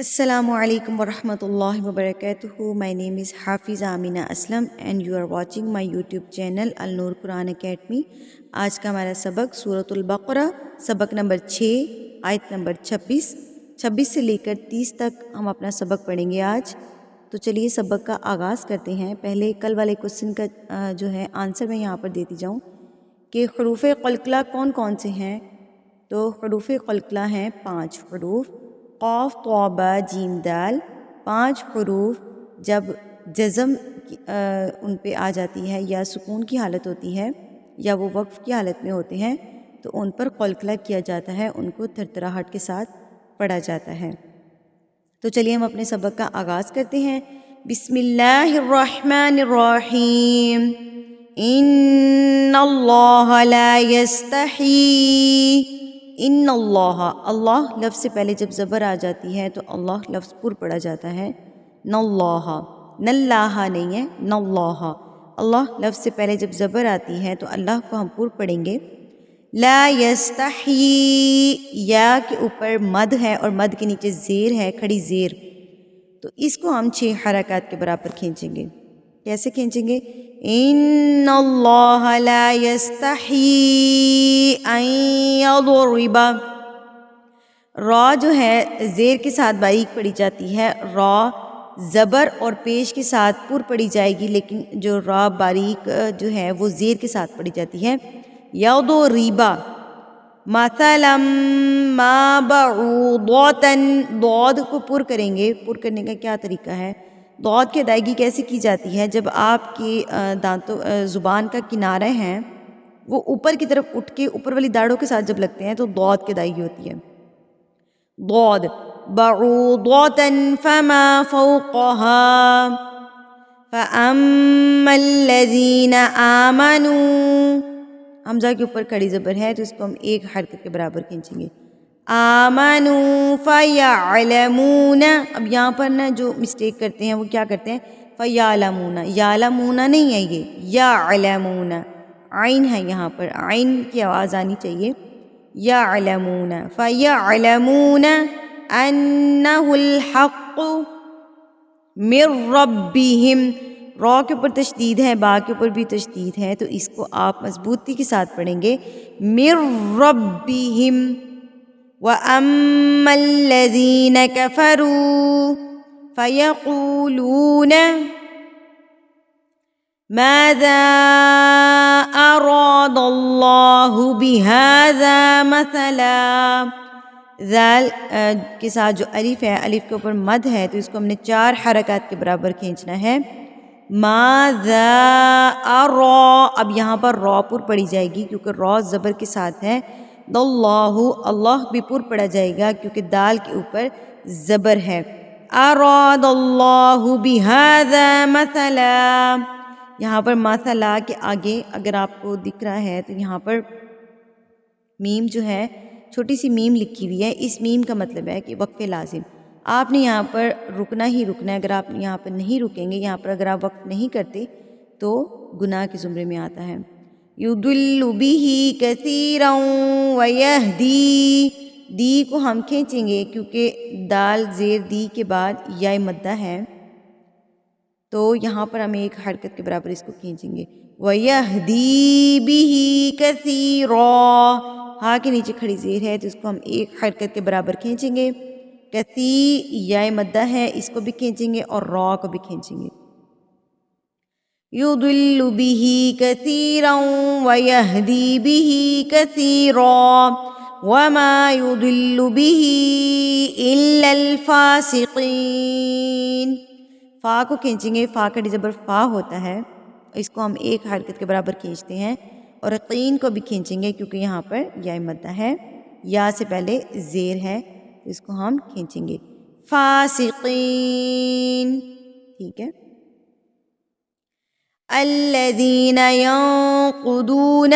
Assalamu alaikum wa rahmatullahi wa barakatuhu. My name is Hafiza Amina Aslam and you are watching my YouTube channel Al Noor Quran Academy. آج کا ہمارا سبق سورۃ البقرہ سبق number 6 آیت number 26 سے لے کر 30 تک ہم اپنا سبق پڑھیں گے آج. تو چلیے سبق کا آغاز کرتے ہیں. پہلے کل والے کوسچن کا جو ہے آنسر میں یہاں پر دیتی جاؤں کہ حروف قلقلہ کون کون سے ہیں. تو حروف قلقلہ ہیں 5 حروف قاف طا با جیم دال. 5 حروف جب جزم ان پہ آ جاتی ہے یا سکون کی حالت ہوتی ہے یا وہ وقف کی حالت میں ہوتے ہیں تو ان پر قلقلہ کیا جاتا ہے, ان کو تھرتھراہٹ کے ساتھ پڑھا جاتا ہے. تو چلیے ہم اپنے سبق کا آغاز کرتے ہیں. بسم اللہ الرحمن الرحیم. ان اللہ لا یستحی. ان اللہ, اللہ لفظ سے پہلے جب زبر آ جاتی ہے تو اللہ لفظ پر پڑھا جاتا ہے. ناللہ, ناللہ نہیں ہے, ناللہ. اللہ لفظ سے پہلے جب زبر آتی ہے تو اللہ کو ہم پر پڑھیں گے. لا یستحی, یا کے اوپر مد ہے اور مد کے نیچے زیر ہے, کھڑی زیر. تو اس کو ہم 6 حرکات کے برابر کھینچیں گے. کیسے کھینچیں گے؟ ان اللہ لا یستحی ان یضرب. را جو ہے زیر کے ساتھ باریک پڑھی جاتی ہے, را زبر اور پیش کے ساتھ پر پڑھی جائے گی, لیکن جو را باریک جو ہے وہ زیر کے ساتھ پڑھی جاتی ہے. یضرب مثلا ما بعوضۃ. ضاد کو پر کریں گے. پر کرنے کا کیا طریقہ ہے؟ ضاد کی ادائیگی کیسے کی جاتی ہے؟ جب آپ کی دانتوں زبان کا کنارہ ہے وہ اوپر کی طرف اٹھ کے اوپر والی داڑھوں کے ساتھ جب لگتے ہیں تو ضاد کی ادائیگی ہوتی ہے. ضاد بعوضۃ فما فوقها فاما الذین آمنوا. حمزہ کے اوپر کھڑی زبر ہے تو اس کو ہم 1 حرکت کے برابر کھینچیں گے. آمنوا فیعلمون. اب یہاں پر نا جو مسٹیک کرتے ہیں وہ کیا کرتے ہیں؟ فیعلمون. یعلمون نہیں ہے, یہ یعلمون. عین ہے یہاں پر, عین کی آواز آنی چاہیے. یعلمون فیعلمون انہ الحق من ربہم. را کے اوپر تشدید ہے, با کے اوپر بھی تشدید ہے, تو اس کو آپ مضبوطی کے ساتھ پڑھیں گے. من ربہم. وَأَمَّا الَّذِينَ كَفَرُوا فَيَقُولُونَ مَاذَا أَرَادَ اللَّهُ بِهَذَا مَثَلًا. ذال کے ساتھ جو الف ہے, الف کے اوپر مد ہے تو اس کو ہم نے 4 حرکات کے برابر کھینچنا ہے. ماذا ارا. اب یہاں پر را پر پڑھی جائے گی کیونکہ را زبر کے ساتھ ہے. اللہ, اللہ بھی پر پڑھا جائے گا کیونکہ دال کے اوپر زبر ہے. اراد اللہ بہذا مثلا. یہاں پر مثلا کے آگے اگر آپ کو دکھ رہا ہے تو یہاں پر میم جو ہے چھوٹی سی میم لکھی ہوئی ہے. اس میم کا مطلب ہے کہ وقف لازم. آپ نے یہاں پر رکنا ہی رکنا ہے. اگر آپ یہاں پر نہیں رکیں گے, یہاں پر اگر آپ وقف نہیں کرتے تو گناہ کے زمرے میں آتا ہے. یضل بہ کثیرا ویہدی. دی کو ہم کھینچیں گے کیونکہ دال زیر دی کے بعد یا مدہ ہے تو یہاں پر ہم 1 حرکت کے برابر اس کو کھینچیں گے. ویہدی بہ کثیرا. ہاں کے نیچے کھڑی زیر ہے تو اس کو ہم 1 حرکت کے برابر کھینچیں گے. کثی یا مدہ ہے, اس کو بھی کھینچیں گے اور را کو بھی کھینچیں گے. یضل بہ کثیرا ویہدی بہ کثیرا وما یضل بہ الا الفاسقین. فا کو کھینچیں گے. فا کا زبر فا ہوتا ہے, اس کو ہم 1 حرکت کے برابر کھینچتے ہیں. اور قین کو بھی کھینچیں گے کیونکہ یہاں پر یا مدہ ہے, یا سے پہلے زیر ہے تو اس کو ہم کھینچیں گے. فاسقین. ٹھیک ہے. الذین ینقضون.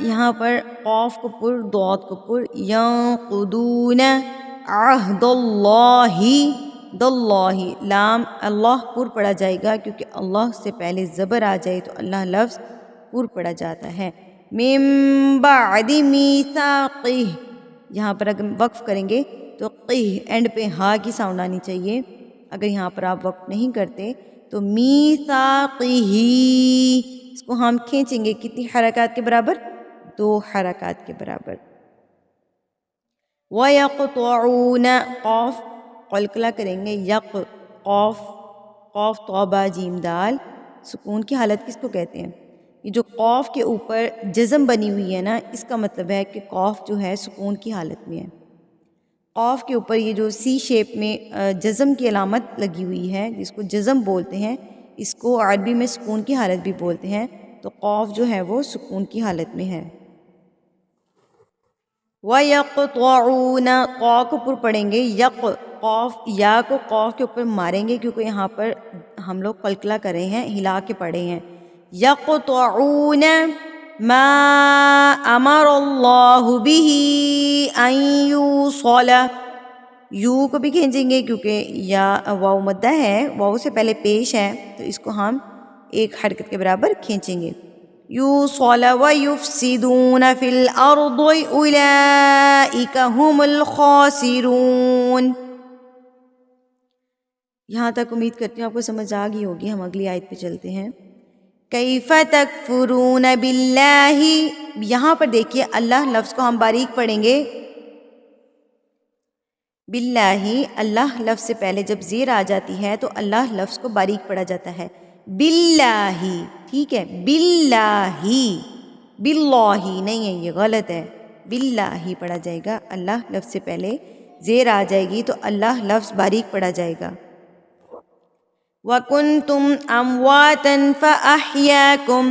یہاں پر قاف کو پر, ضاد کو پر. ینقضون عہد اللہ. داللہ, لام اللہ پر پڑھا جائے گا کیونکہ اللہ سے پہلے زبر آ جائے تو اللہ لفظ پر پڑھا جاتا ہے. من بعد میثاقہ. یہاں پر اگر وقف کریں گے تو قیہ اینڈ پہ ہا کی ساؤنڈ آنی چاہیے. اگر یہاں پر آپ وقف نہیں کرتے تو میثاقہ، اس کو ہم کھینچیں گے کتنی حرکات کے برابر؟ 2 حرکات کے برابر. وَيَقْطَعُونَ قاف قلقلہ کریں گے، یک قاف قاف توبہ جیم دال. سکون کی حالت کس کو کہتے ہیں؟ یہ جو قاف کے اوپر جزم بنی ہوئی ہے نا، اس کا مطلب ہے کہ قاف جو ہے سکون کی حالت میں ہے. قاف کے اوپر یہ جو سی شیپ میں جزم کی علامت لگی ہوئی ہے جس کو جزم بولتے ہیں، اس کو عربی میں سکون کی حالت بھی بولتے ہیں. تو قاف جو ہے وہ سکون کی حالت میں ہے. وَيَقْطَعُونَ قا کو پر پڑھیں گے، یک قاف یا کو قاف کے اوپر ماریں گے کیونکہ یہاں پر ہم لوگ قلقلہ کر رہے ہیں، ہلا کے پڑھے ہیں. یقطعون ما امر اللہ بہ ان یوصل، یو کو بھی کھینچیں گے کیونکہ یا واو مدہ ہے، واو سے پہلے پیش ہے تو اس کو ہم ایک حرکت کے برابر کھینچیں گے. یوصل ویفسدون فی الارض اولئک هم الخاسرون. یہاں تک امید کرتی ہوں آپ کو سمجھ آ گئی ہوگی. ہم اگلی آیت پہ چلتے ہیں. کیف تکفرون باللہ، یہاں پر دیکھیے اللہ لفظ کو ہم باریک پڑھیں گے. باللہ، اللہ لفظ سے پہلے جب زیر آ جاتی ہے تو اللہ لفظ کو باریک پڑھا جاتا ہے. باللہ، ٹھیک ہے، باللہ، باللہ نہیں ہے، یہ غلط ہے. باللہ پڑھا جائے گا. اللہ لفظ سے پہلے زیر آ جائے گی تو اللہ لفظ باریک پڑھا جائے گا. وَكُنْتُمْ أَمْوَاتًا فَأَحْيَاكُمْ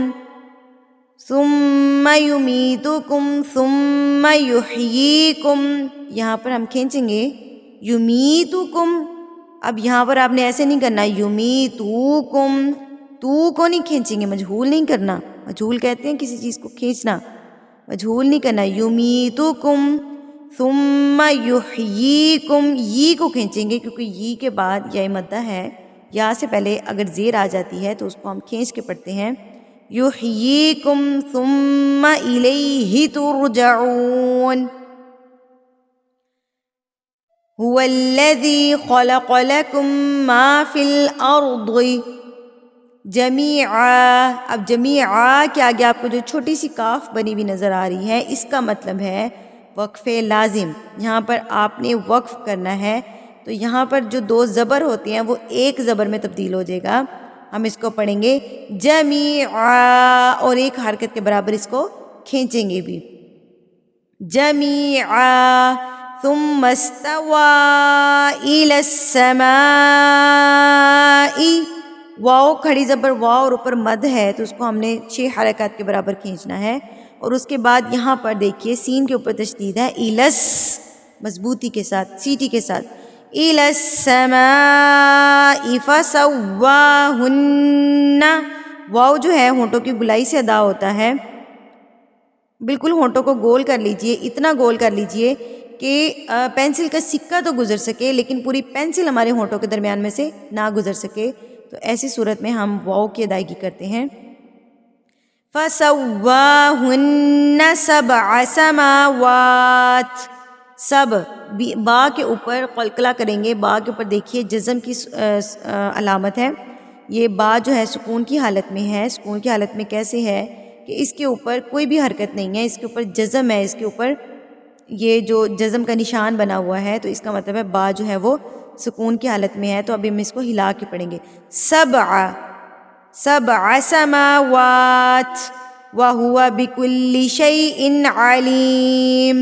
ثُمَّ يُمِيتُكُمْ ثُمَّ يُحْيِيكُمْ. یہاں پر ہم کھینچیں گے یُمِیتُكُمْ. اب یہاں پر آپ نے ایسے نہیں کرنا یُمِیتُكُمْ، تو کو نہیں کھینچیں گے، مجہول نہیں کرنا. مجہول کہتے ہیں کسی چیز کو کھینچنا، مجہول نہیں کرنا. یُمِیتُكُمْ ثُمَّ يُحْيِيكُمْ، یہ کو کھینچیں گے کیونکہ یہ کے بعد یا مدہ ہے، یا سے پہلے اگر زیر آ جاتی ہے تو اس کو ہم کھینچ کے پڑھتے ہیں. یحییکم ثم الیہ ترجعون. هو الذی خلق لکم ما فی الارض جمیعا. اب جمیعا کے آگے آپ کو جو چھوٹی سی کاف بنی ہوئی نظر آ رہی ہے، اس کا مطلب ہے وقف لازم. یہاں پر آپ نے وقف کرنا ہے تو یہاں پر جو 2 زبر ہوتے ہیں وہ ایک زبر میں تبدیل ہو جائے گا. ہم اس کو پڑھیں گے جمیعا اور ایک حرکت کے برابر اس کو کھینچیں گے بھی. جمیعا ثم استوى الى السماء. واو کھڑی زبر واو اور اوپر مد ہے تو اس کو ہم نے 6 حرکات کے برابر کھینچنا ہے. اور اس کے بعد یہاں پر دیکھیے سین کے اوپر تشدید ہے، الس مضبوطی کے ساتھ، سیٹی کے ساتھ. الى السماء فسواہن. واو جو ہے ہونٹوں کی گلائی سے ادا ہوتا ہے. بالکل ہونٹوں کو گول کر لیجئے، اتنا گول کر لیجئے کہ پینسل کا سکہ تو گزر سکے لیکن پوری پینسل ہمارے ہونٹوں کے درمیان میں سے نہ گزر سکے. تو ایسی صورت میں ہم واو کی ادائیگی کرتے ہیں. فَسَوَّاهُنَّ سَبْعَ سَمَاوَاتٍ. سب با کے اوپر قلقلہ کریں گے. با کے اوپر دیکھیے جزم کی علامت ہے. یہ با جو ہے سکون کی حالت میں ہے. سکون کی حالت میں کیسے ہے کہ اس کے اوپر کوئی بھی حرکت نہیں ہے، اس کے اوپر جزم ہے، اس کے اوپر یہ جو جزم کا نشان بنا ہوا ہے تو اس کا مطلب ہے با جو ہے وہ سکون کی حالت میں ہے. تو ابھی ہم اس کو ہلا کے پڑھیں گے. سبع سماوات وَهُوَ بِكُلِّ شَيْءٍ عَلِيمٌ.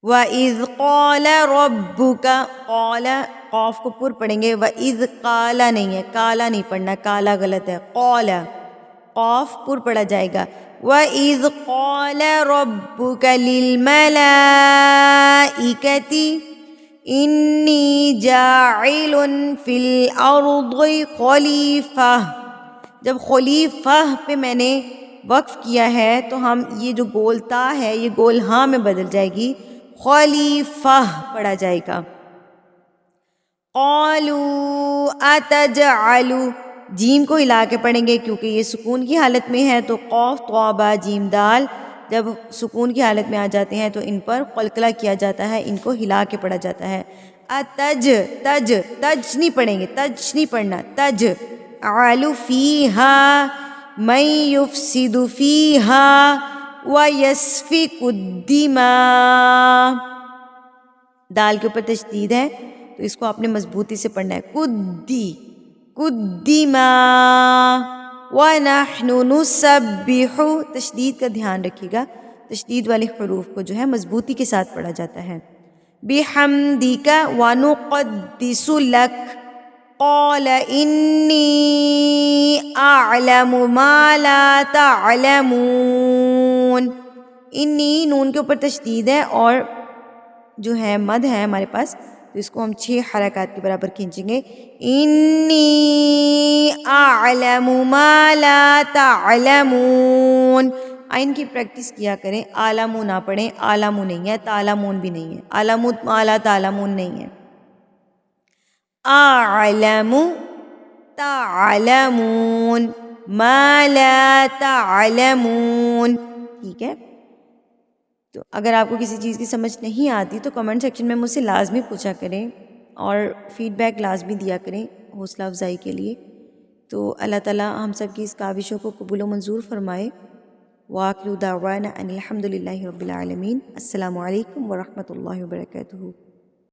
وَإِذْ قَالَ رَبُّكَ، قَالَ قاف کو پر پڑھیں گے. وَإِذْ قَالَ نہیں ہے، کالا نہیں پڑھنا، کالا غلط ہے. قَالَ قاف پر پڑھا جائے گا. وَإِذْ قَالَ رَبُّكَ لِلْمَلَائِكَةِ إِنِّي جَاعِلٌ فِي الْأَرْضِ خَلِيفَةً. جب خلیفہ پہ میں نے وقف کیا ہے تو ہم یہ جو گول تا ہے یہ گول ہاں میں بدل جائے گی، خلیفہ پڑھا جائے گا. قَالُوا أَتَجْعَلُ، جیم کو ہلا کے پڑھیں گے کیونکہ یہ سکون کی حالت میں ہے. تو قاف طا با جیم دال جب سکون کی حالت میں آ جاتے ہیں تو ان پر قلقلہ کیا جاتا ہے، ان کو ہلا کے پڑھا جاتا ہے. تج تج تج نہیں پڑھیں گے، تج نہیں پڑھنا، تج. علو فیہا من یفسد فیہا ویسفک الدماء. دال کے اوپر تشدید ہے تو اس کو آپ نے مضبوطی سے پڑھنا ہے. کدی کدیما وَنَحْنُ نُسَبِّحُ. تشدید کا دھیان رکھیے گا، تشدید والے حروف کو جو ہے مضبوطی کے ساتھ پڑھا جاتا ہے. بِحَمْدِكَ وَنُقَدِّسُ لَكَ قَالَ إِنِّي أَعْلَمُ مَا لَا تَعْلَمُونَ. انی نون کے اوپر تشدید ہے اور جو ہے مد ہے ہمارے پاس، تو اس کو ہم 6 حرکات کے برابر کھینچیں گے. انی اعلم ما لا تعلمون. آئین کی پریکٹس کیا کریں، عالمون نہ پڑھیں، عالمون نہیں ہے، تعلمون بھی نہیں ہے، عالم ما لا تعلمون نہیں ہے. اعلم تعلمون ما لا تعلمون. ٹھیک ہے، تو اگر آپ کو کسی چیز کی سمجھ نہیں آتی تو کمنٹ سیکشن میں مجھ سے لازمی پوچھا کریں اور فیڈ بیک لازمی دیا کریں حوصلہ افزائی کے لیے. تو اللہ تعالیٰ ہم سب کی اس کاوشوں کو قبول و منظور فرمائے. وآخر دعوانا ان الحمد للہ رب العالمین. السلام علیکم ورحمۃ اللہ وبرکاتہ.